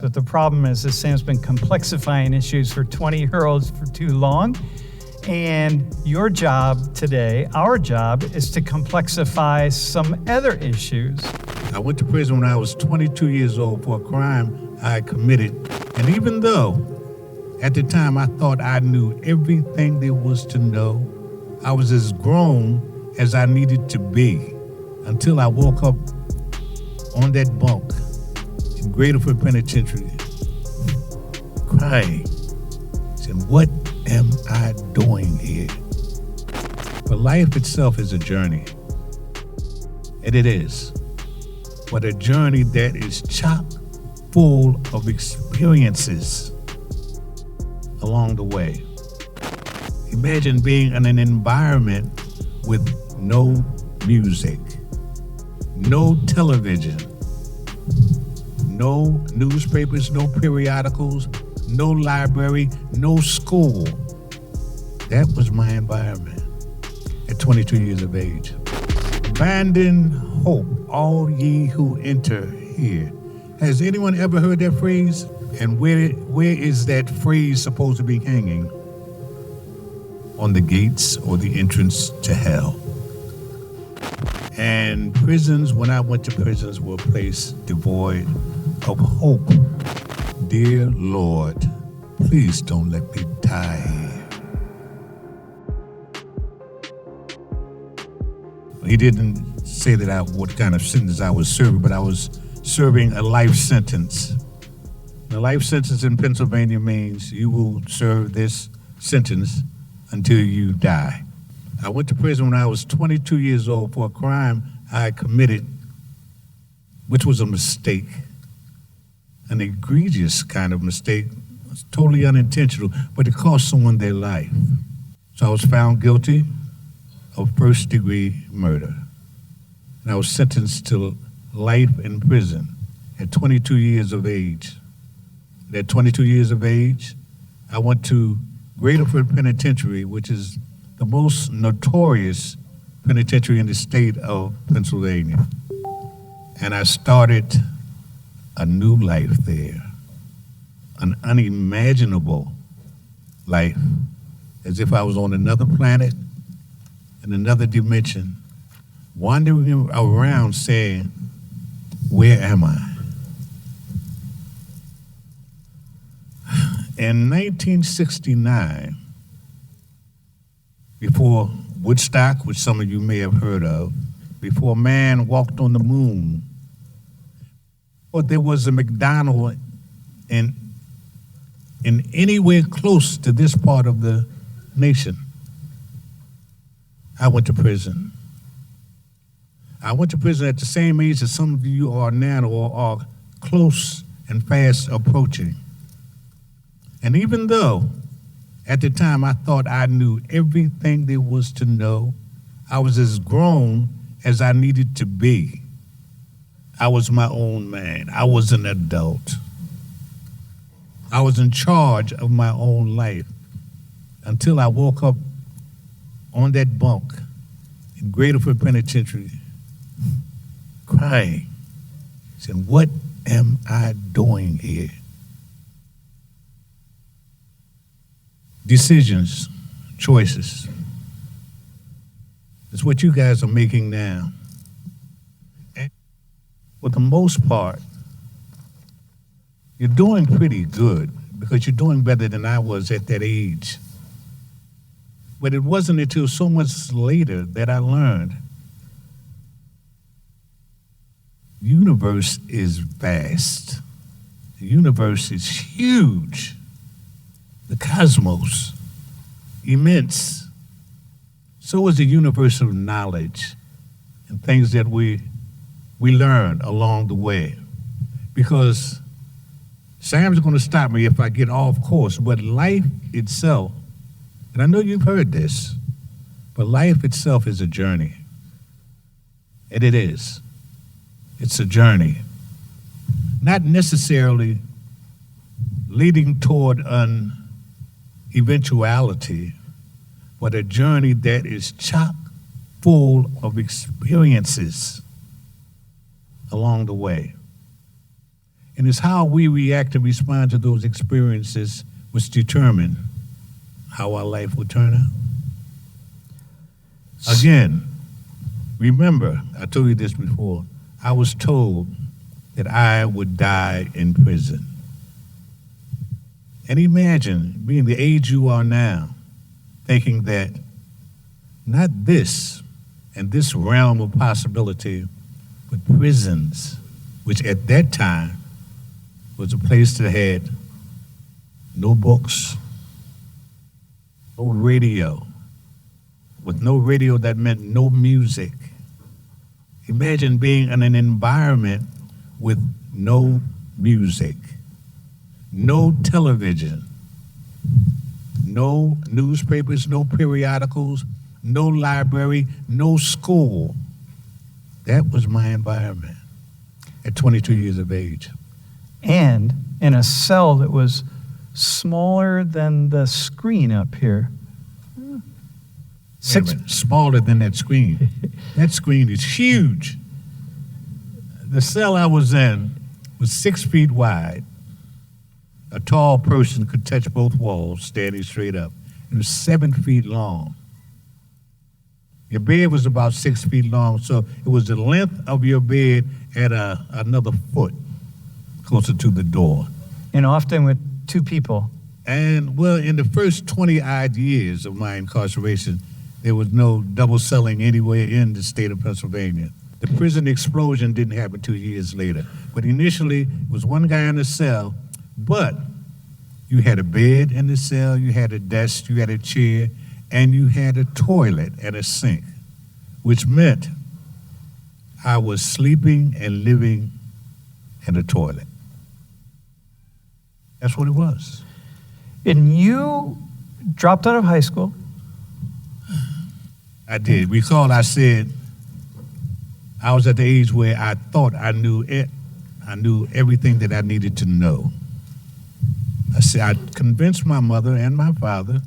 But the problem is that Sam's been complexifying issues for 20-year-olds for too long. And your job today, our job, is to complexify some other issues. I went to prison when I was 22 years old for a crime I had committed. And even though at the time I thought I knew everything there was to know, I was as grown as I needed to be until I woke up on that bunk in Graterford Penitentiary, crying, saying, what am I doing here? But life itself is a journey, and it is, but a journey that is chock full of experiences along the way. Imagine being in an environment with no music, no television, no newspapers, no periodicals, no library, no school. That was my environment at 22 years of age. Abandon hope, all ye who enter here. Has anyone ever heard that phrase? And where is that phrase supposed to be hanging? On the gates or the entrance to hell. And prisons, when I went to prisons, were a place devoid of hope. Dear Lord, please don't let me die here. He didn't say that what kind of sentence I was serving, but I was serving a life sentence. A life sentence in Pennsylvania means you will serve this sentence until you die. I went to prison when I was 22 years old for a crime I had committed, which was a mistake, an egregious kind of mistake. It was totally unintentional, but it cost someone their life. So I was found guilty of first-degree murder, and I was sentenced to life in prison at 22 years of age. And at 22 years of age, I went to Graterford Penitentiary, which is the most notorious penitentiary in the state of Pennsylvania. And I started a new life there, an unimaginable life, as if I was on another planet, in another dimension, wandering around saying, where am I? In 1969, before Woodstock, which some of you may have heard of, before man walked on the moon, or there was a McDonald's in anywhere close to this part of the nation, I went to prison. I went to prison at the same age that some of you are now or are close and fast approaching. And even though at the time I thought I knew everything there was to know, I was as grown as I needed to be. I was my own man. I was an adult. I was in charge of my own life until I woke up on that bunk in Graterford Penitentiary, crying, saying, what am I doing here? Decisions, choices. It's what you guys are making now. And for the most part, you're doing pretty good because you're doing better than I was at that age. But it wasn't until so much later that I learned the universe is vast. The universe is huge. The cosmos, immense. So is the universe of knowledge and things that we learn along the way. Because Sam's going to stop me if I get off course, but life itself, and I know you've heard this, but life itself is a journey. And it is. It's a journey. Not necessarily leading toward an eventuality, but a journey that is chock full of experiences along the way. And it's how we react and respond to those experiences which determine how our life will turn out. Again, remember, I told you this before, I was told that I would die in prison. And imagine being the age you are now, thinking that not this and this realm of possibility, but prisons, which at that time was a place that had no books, no radio. With no radio, that meant no music. Imagine being in an environment with no music, no television, no newspapers, no periodicals, no library, no school. That was my environment at 22 years of age. And in a cell that was smaller than the screen up here. Smaller than that screen. That screen is huge. The cell I was in was 6 feet wide. A tall person could touch both walls standing straight up. It was 7 feet long. Your bed was about 6 feet long, so it was the length of your bed at another foot closer to the door. And often with two people. And, well, in the first 20-odd years of my incarceration, there was no double celling anywhere in the state of Pennsylvania. The prison explosion didn't happen 2 years later. But initially, it was one guy in the cell, but you had a bed in the cell, you had a desk, you had a chair, and you had a toilet and a sink, which meant I was sleeping and living in a toilet. That's what it was. And you dropped out of high school. I did. Recall I said I was at the age where I thought I knew it. I knew everything that I needed to know. I said I convinced my mother and my father,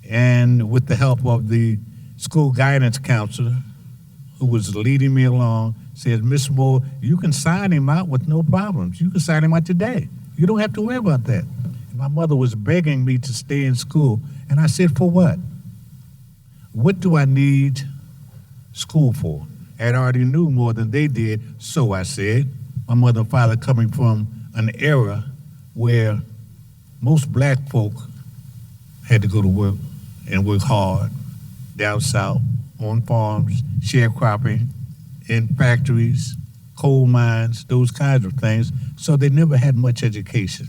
and with the help of the school guidance counselor who was leading me along, said, Miss Moore, you can sign him out with no problems. You can sign him out today. You don't have to worry about that. And my mother was begging me to stay in school, and I said, for what? What do I need school for? I already knew more than they did, so I said. My mother and father coming from an era where most black folk had to go to work and work hard down south, on farms, sharecropping, in factories, coal mines, those kinds of things, so they never had much education.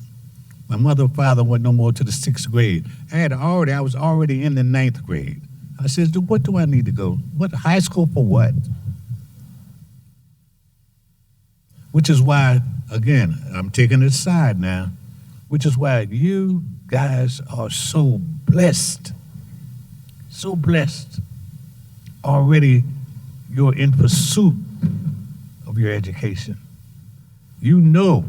My mother and father went no more to the 6th grade. I was already in the 9th grade. I said, what do I need to go? What, high school for what? Which is why, again, I'm taking it aside now, which is why you guys are so blessed. So blessed. Already you're in pursuit of your education. You know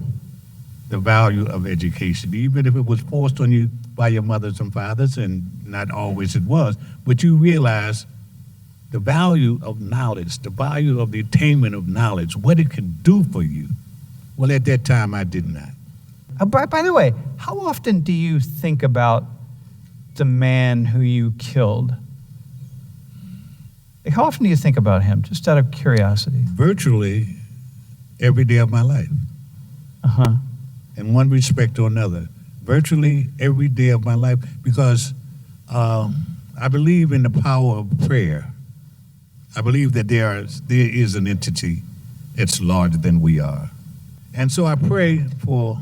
the value of education, even if it was forced on you by your mothers and fathers, and not always it was, but you realize the value of knowledge, the value of the attainment of knowledge, what it can do for you. Well, at that time, I did not. By the way, how often do you think about the man who you killed? Like, how often do you think about him, just out of curiosity? Virtually every day of my life. Uh-huh. In one respect or another. Virtually every day of my life, because I believe in the power of prayer. I believe that there is an entity that's larger than we are. And so I pray for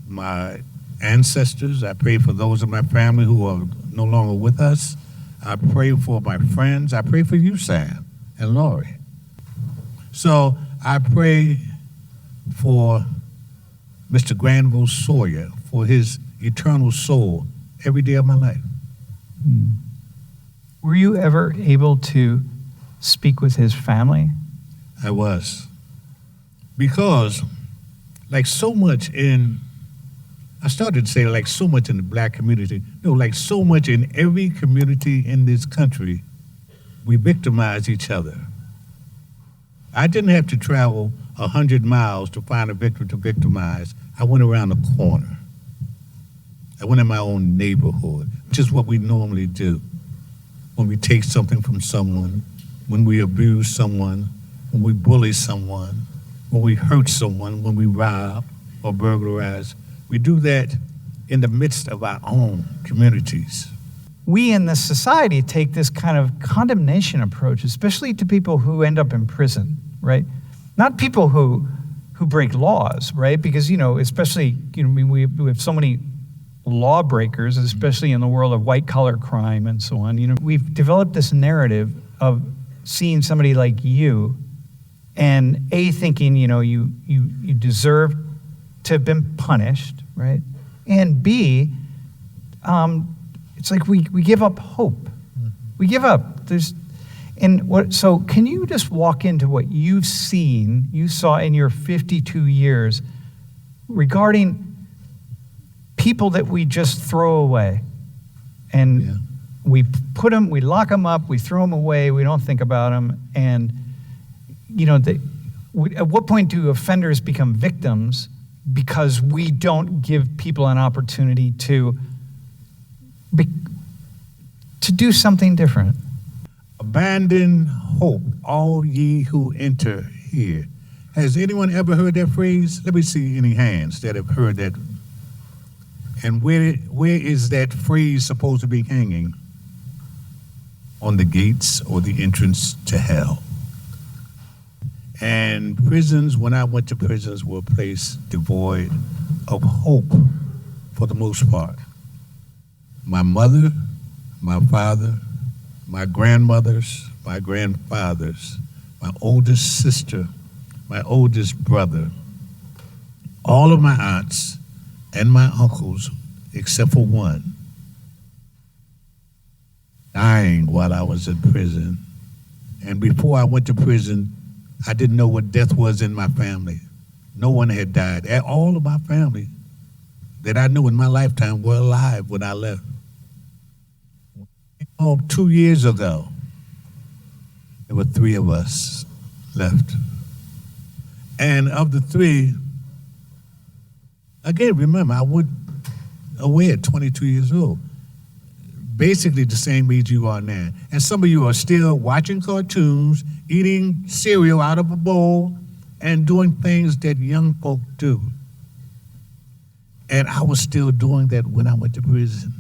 my ancestors. I pray for those of my family who are no longer with us. I pray for my friends. I pray for you, Sam, and Lori. So I pray for Mr. Granville Sawyer, for his eternal soul, every day of my life. Were you ever able to speak with his family? I was. Because, like so much in, I started to say like so much in the black community, no, like so much in every community in this country, we victimize each other. I didn't have to travel 100 miles to find a victim to victimize. I went around the corner. I went in my own neighborhood, which is what we normally do when we take something from someone, when we abuse someone, when we bully someone, when we hurt someone, when we rob or burglarize. We do that in the midst of our own communities. We in this society take this kind of condemnation approach, especially to people who end up in prison, right? Not people who break laws, right? Because, especially, we have so many lawbreakers, especially in the world of white-collar crime and so on. We've developed this narrative of seeing somebody like you and thinking, you deserve to have been punished, right? And B, it's like we give up hope. We give up. So can you just walk into what you saw in your 52 years regarding people that we just throw away? And we lock them up, we throw them away, we don't think about them. And, at what point do offenders become victims because we don't give people an opportunity to do something different? Abandon hope, all ye who enter here. Has anyone ever heard that phrase? Let me see any hands that have heard that. And where is that phrase supposed to be hanging? On the gates or the entrance to hell. And prisons, when I went to prisons, were a place devoid of hope for the most part. My mother, my father, my grandmothers, my grandfathers, my oldest sister, my oldest brother, all of my aunts and my uncles, except for one, dying while I was in prison. And before I went to prison, I didn't know what death was in my family. No one had died. All of my family that I knew in my lifetime were alive when I left. 2 years ago, there were 3 of us left. And of the 3, again, remember, I went away at 22 years old. Basically the same age you are now. And some of you are still watching cartoons, eating cereal out of a bowl, and doing things that young folk do. And I was still doing that when I went to prison.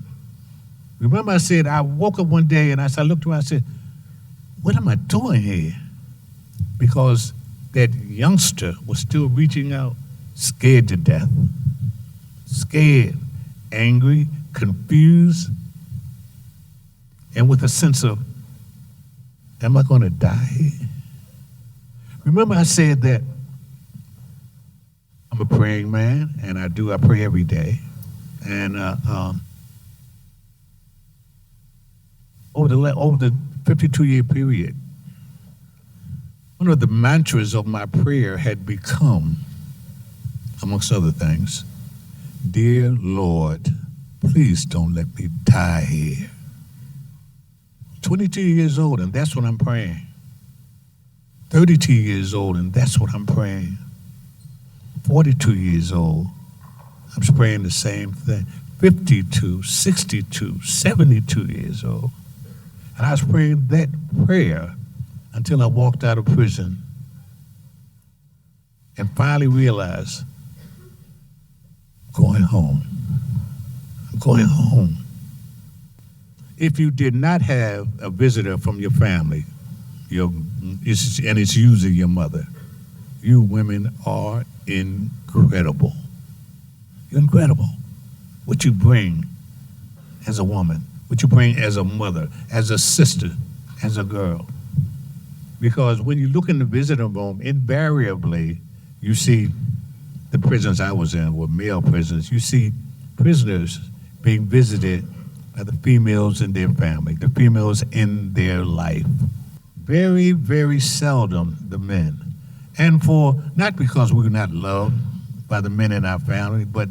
Remember I said, I woke up one day and I looked around and said, what am I doing here? Because that youngster was still reaching out, scared to death. Scared, angry, confused, and with a sense of, am I going to die here? Remember I said that I'm a praying man, and I pray every day. And over the 52-year period, one of the mantras of my prayer had become, amongst other things, dear Lord, please don't let me die here. 22 years old, and that's what I'm praying. 32 years old, and that's what I'm praying. 42 years old, I'm praying the same thing. 52, 62, 72 years old. And I was praying that prayer until I walked out of prison and finally realized, I'm going home. I'm going home. If you did not have a visitor from your family, and it's usually your mother, you women are incredible. You're incredible. What you bring as a woman, what you bring as a mother, as a sister, as a girl. Because when you look in the visitor room, invariably you see the prisons I was in were male prisons. You see prisoners being visited by the females in their family, the females in their life. Very, very seldom the men. And not because we're not loved by the men in our family, but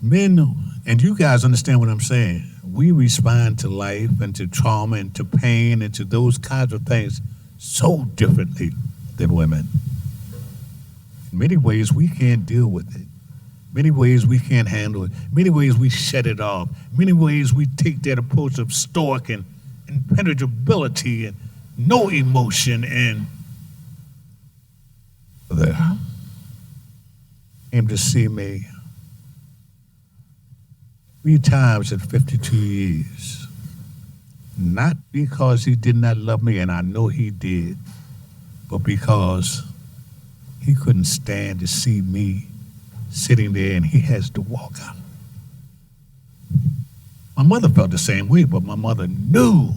men, and you guys understand what I'm saying, we respond to life and to trauma and to pain and to those kinds of things so differently than women. In many ways, we can't deal with it. Many ways we can't handle it. Many ways we shut it off. Many ways we take that approach of stoic and impenetrability and no emotion and there came to see me 3 times in 52 years. Not because he did not love me, and I know he did, but because he couldn't stand to see me sitting there and he has to walk out. My mother felt the same way, but my mother knew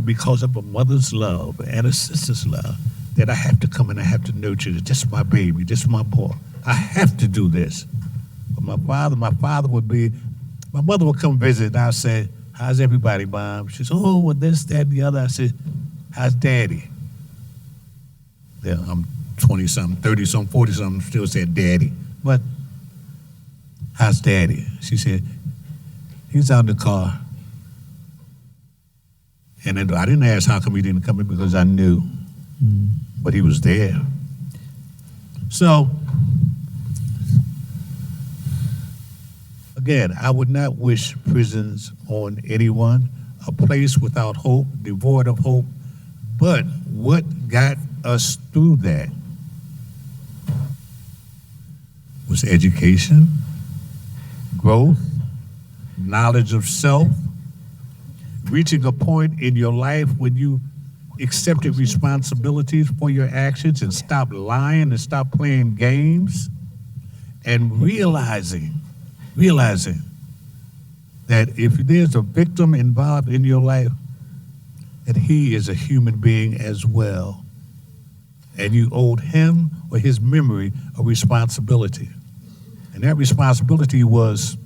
because of a mother's love and a sister's love that I have to come and I have to nurture this. This is my baby, this is my boy. I have to do this. But my mother would come visit and I said, how's everybody, Mom? She said, oh, well, this, that, and the other. I said, how's Daddy? Yeah, I'm 20-something, 30-something, 40-something, still said Daddy. But how's Daddy? She said, he's out in the car. And then I didn't ask how come he didn't come in because I knew. But he was there. So, again, I would not wish prisons on anyone, a place without hope, devoid of hope. But what got us through that was education, growth, knowledge of self, reaching a point in your life when you accepted responsibilities for your actions and stopped lying and stopped playing games, and realizing that if there's a victim involved in your life, that he is a human being as well, and you owed him or his memory a responsibility. And that responsibility was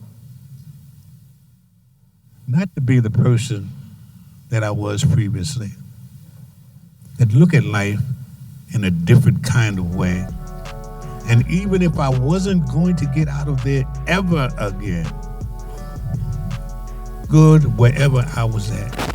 not to be the person that I was previously, that look at life in a different kind of way. And even if I wasn't going to get out of there ever again, good wherever I was at.